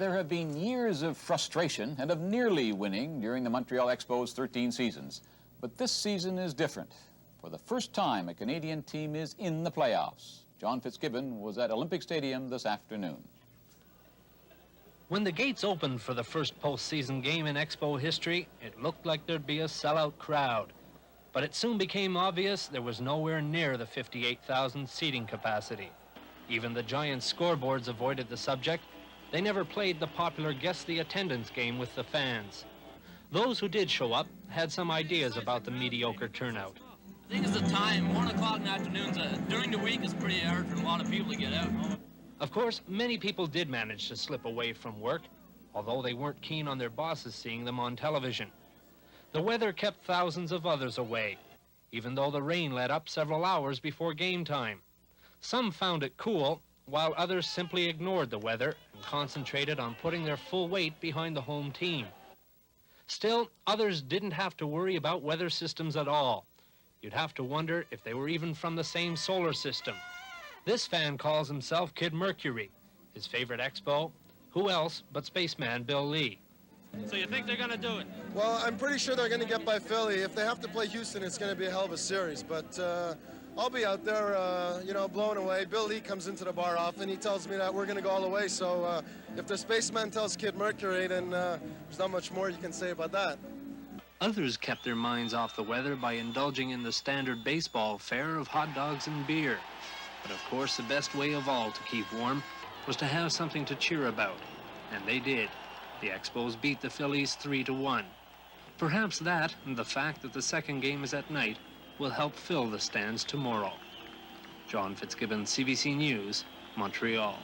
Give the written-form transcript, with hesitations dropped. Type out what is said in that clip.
There have been years of frustration and of nearly winning during the Montreal Expos' 13 seasons. But this season is different. For the first time, a Canadian team is in the playoffs. John Fitzgibbon was at Olympic Stadium this afternoon. When the gates opened for the first postseason game in Expo history, it looked like there'd be a sellout crowd. But it soon became obvious there was nowhere near the 58,000 seating capacity. Even the giant scoreboards avoided the subject. They never played the popular guess the attendance game with the fans. Those who did show up had some ideas about the mediocre turnout. I think it's the time. 1 o'clock in the afternoons during the week is pretty hard for a lot of people to get out. Of course, many people did manage to slip away from work, although they weren't keen on their bosses seeing them on television. The weather kept thousands of others away, even though the rain let up several hours before game time. Some found it cool, while others simply ignored the weather and concentrated on putting their full weight behind the home team. Still, others didn't have to worry about weather systems at all. You'd have to wonder if they were even from the same solar system. This fan calls himself Kid Mercury. His favorite Expo? Who else but spaceman Bill Lee? So you think they're going to do it? Well, I'm pretty sure they're going to get by Philly. If they have to play Houston, it's going to be a hell of a series. But I'll be out there, blown away. Bill Lee comes into the bar often. He tells me that we're going to go all the way. So if the spaceman tells Kid Mercury, then there's not much more you can say about that. Others kept their minds off the weather by indulging in the standard baseball fare of hot dogs and beer. But of course, the best way of all to keep warm was to have something to cheer about. And they did. The Expos beat the Phillies 3-1. Perhaps that, and the fact that the second game is at night, will help fill the stands tomorrow. John Fitzgibbon, CBC News, Montreal.